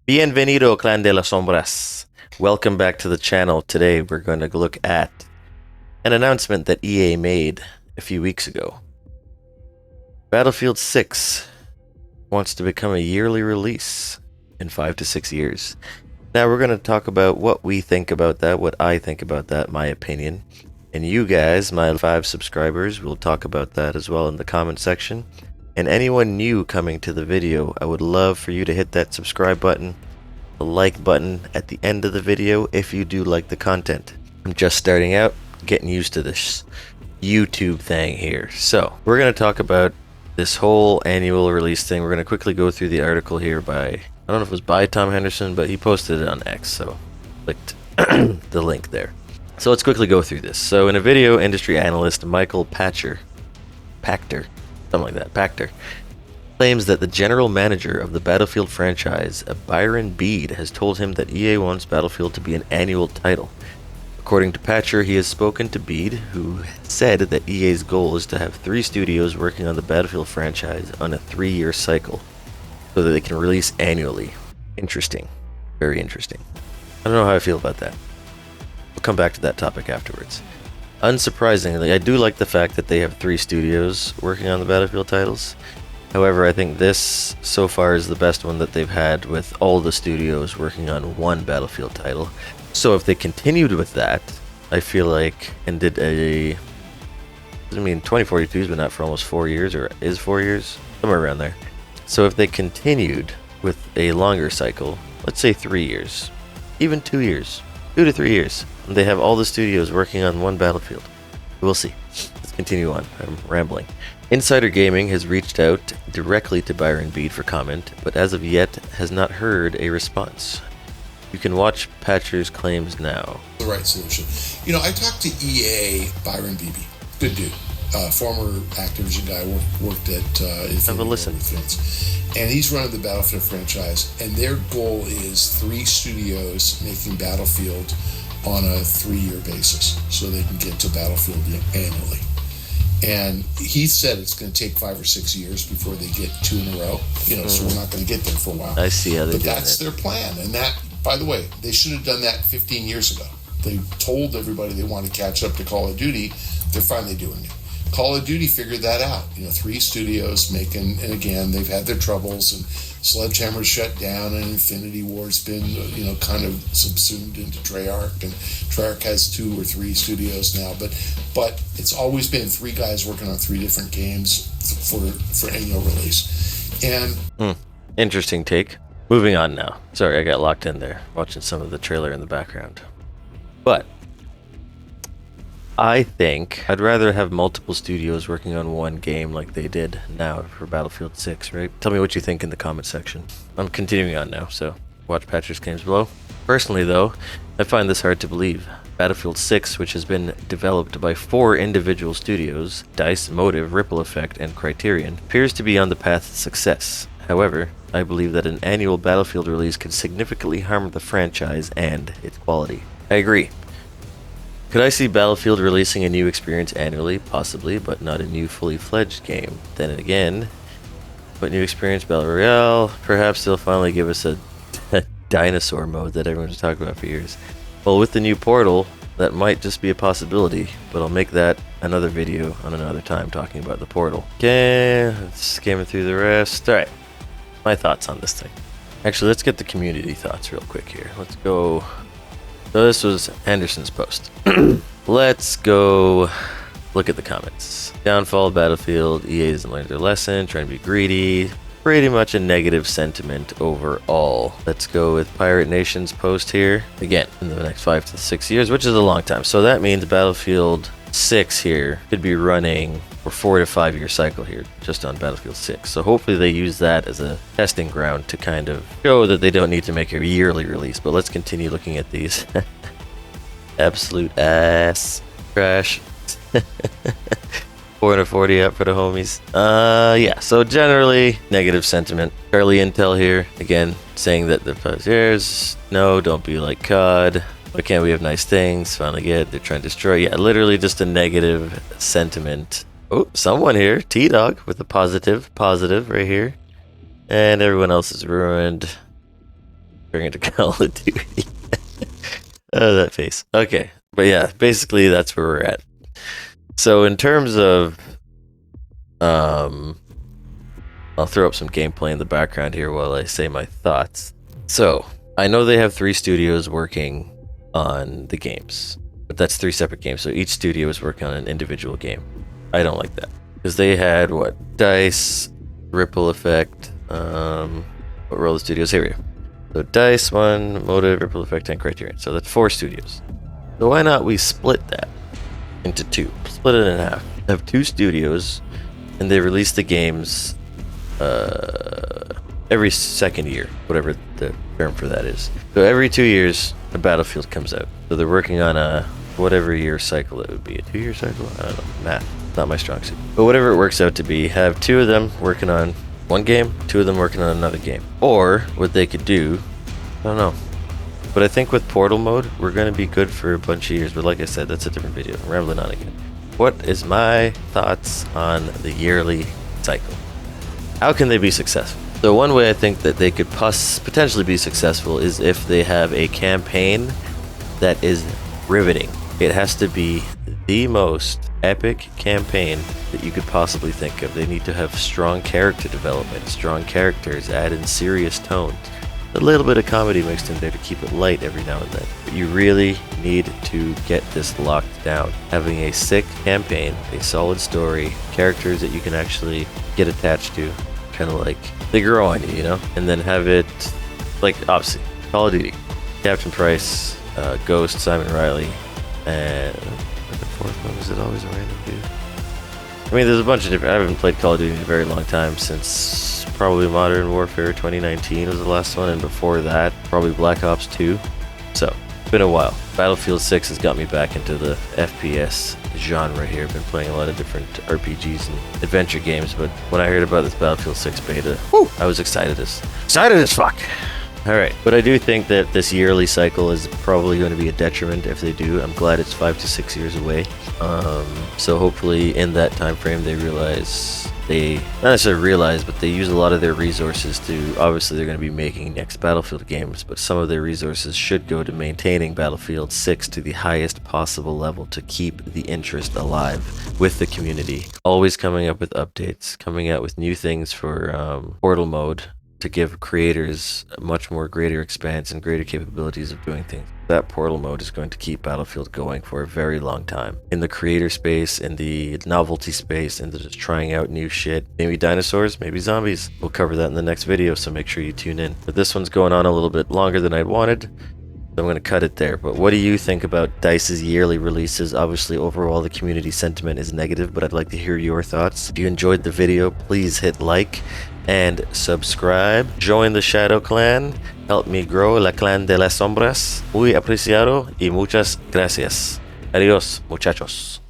Bienvenido, Clan de las Sombras. Welcome back to the channel. Today we're going to look at an announcement that EA made a few weeks ago. Battlefield 6 wants to become a yearly release in 5 to 6 years. Now we're going to talk about what we think about that, what I think about that, my opinion. And you guys, my 5 subscribers, will talk about that as well in the comment section. And anyone new coming to the video, I would love for you to hit that subscribe button, the like button at the end of the video if you do like the content. I'm just starting out, getting used to this YouTube thing here. So, we're going to talk about this whole annual release thing. We're going to quickly go through the article here by, I don't know if it was by Tom Henderson, but he posted it on X, so clicked the link there. So let's quickly go through this. So in a video, industry analyst Michael Pachter, claims that the general manager of the Battlefield franchise, Byron Bede, has told him that EA wants Battlefield to be an annual title. According to Pachter, he has spoken to Bede, who said that EA's goal is to have 3 studios working on the Battlefield franchise on a 3-year cycle, so that they can release annually. Interesting. Very interesting. I don't know how I feel about that. We'll come back to that topic afterwards. Unsurprisingly, I do like the fact that they have 3 studios working on the Battlefield titles. However, I think this so far is the best one that they've had, with all the studios working on one Battlefield title. So if they continued with that, I feel like, and did a, I mean, 2042 has been out for almost 4 years, or is 4 years? Somewhere around there. So if they continued with a longer cycle, let's say 3 years, even 2 years, 2 to 3 years, and they have all the studios working on one Battlefield. We'll see. Let's continue on. I'm rambling. Insider Gaming has reached out directly to Byron Bede for comment, but as of yet has not heard a response. You can watch Patcher's claims now. The right solution. You know, I talked to EA Byron Bede, good dude, former Activision guy, worked at Have a listen. And he's running the Battlefield franchise, and their goal is 3 studios making Battlefield on a 3-year basis, so they can get to Battlefield annually. And he said it's going to take 5 or 6 years before they get 2 in a row. You know, so we're not going to get there for a while. I see how they're doing it. But that's their plan, and that, by the way, they should have done that 15 years ago. They told everybody they want to catch up to Call of Duty. They're finally doing it. Call of Duty figured that out. You know, 3 studios making, and again, they've had their troubles, and Sledgehammer's shut down, and Infinity Ward's been, you know, kind of subsumed into Treyarch, and Treyarch has 2 or 3 studios now, but it's always been 3 guys working on 3 different games for annual release. And interesting take. Moving on now. Sorry, I got locked in there watching some of the trailer in the background. But I think I'd rather have multiple studios working on one game like they did now for Battlefield 6, right? Tell me what you think in the comment section. I'm continuing on now, so watch Patcher's claims below. Personally, though, I find this hard to believe. Battlefield 6, which has been developed by 4 individual studios, DICE, Motive, Ripple Effect, and Criterion, appears to be on the path to success. However, I believe that an annual Battlefield release could significantly harm the franchise and its quality. I agree. Could I see Battlefield releasing a new experience annually? Possibly, but not a new fully fledged game. Then again, but new experience Battle Royale, perhaps they'll finally give us a dinosaur mode that everyone's talking about for years. Well, with the new Portal, that might just be a possibility, but I'll make that another video on another time talking about the Portal. Okay, let's skim through the rest. Alright, my thoughts on this thing. Actually, let's get the community thoughts real quick here. Let's go. So this was Henderson's post. Let's go look at the comments. Downfall of Battlefield, EA hasn't learned their lesson, trying to be greedy. Pretty much a negative sentiment overall. Let's go with Pirate Nation's post here. Again, in the next 5 to 6 years, which is a long time. So that means Battlefield 6 here could be running for 4 to 5 year cycle here, just on Battlefield 6. So hopefully they use that as a testing ground to kind of show that they don't need to make a yearly release. But let's continue looking at these. Absolute ass trash. 440 up for the homies. Yeah, so generally negative sentiment. Early intel here, again, saying that the players, no, don't be like COD. Why can't we have nice things? Finally get, they're trying to destroy. Yeah, literally just a negative sentiment. Oh, someone here, T-Dog, with a positive right here. And everyone else is ruined. comparing it to Call of Duty. Oh, that face. Okay, but yeah, basically that's where we're at. So in terms of, I'll throw up some gameplay in the background here while I say my thoughts. So I know they have 3 studios working on the games, but that's 3 separate games. So each studio is working on an individual game. I don't like that because they had what, Dice, Ripple Effect. What were all the studios? Here we go. So Dice, One, Motive, Ripple Effect, and Criterion. So that's 4 studios. So why not we split that into 2? Split it in half. Have 2 studios, and they release the games every second year, whatever the term for that is. So every 2 years, a Battlefield comes out. So they're working on a whatever year cycle it would be. A 2-year cycle? I don't know. Math. Not my strong suit. But whatever it works out to be, have 2 of them working on one game, 2 of them working on another game. Or what they could do, I don't know. But I think with Portal mode, we're going to be good for a bunch of years. But like I said, that's a different video. I'm rambling on again. What is my thoughts on the yearly cycle? How can they be successful? So one way I think that they could potentially be successful is if they have a campaign that is riveting. It has to be the most epic campaign that you could possibly think of. They need to have strong character development, strong characters, add in serious tones, a little bit of comedy mixed in there to keep it light every now and then. But you really need to get this locked down. Having a sick campaign, a solid story, characters that you can actually get attached to, kind of like they grow on you, you know? And then have it, like, obviously, Call of Duty, Captain Price, Ghost, Simon Riley, and the 4th one, is it always a random dude? I mean, there's a bunch of different, I haven't played Call of Duty in a very long time, since probably Modern Warfare 2019 was the last one, and before that, probably Black Ops 2. So, it's been a while. Battlefield 6 has got me back into the FPS genre here. I've been playing a lot of different RPGs and adventure games, but when I heard about this Battlefield 6 beta, whew, I was excited as fuck. Alright, but I do think that this yearly cycle is probably going to be a detriment if they do. I'm glad it's 5 to 6 years away. So hopefully in that time frame they realize, not necessarily realize, but they use a lot of their resources to, obviously they're going to be making next Battlefield games, but some of their resources should go to maintaining Battlefield 6 to the highest possible level to keep the interest alive with the community. Always coming up with updates, coming out with new things for Portal mode, to give creators a much more greater expanse and greater capabilities of doing things. That Portal mode is going to keep Battlefield going for a very long time. In the creator space, in the novelty space, and just trying out new shit. Maybe dinosaurs, maybe zombies. We'll cover that in the next video, so make sure you tune in. But this one's going on a little bit longer than I'd wanted, so I'm going to cut it there. But what do you think about DICE's yearly releases? Obviously, overall, the community sentiment is negative, but I'd like to hear your thoughts. If you enjoyed the video, please hit like and subscribe. Join the Shadow Clan. Help me grow la Clan de las Sombras. Muy apreciado y muchas gracias. Adiós, muchachos.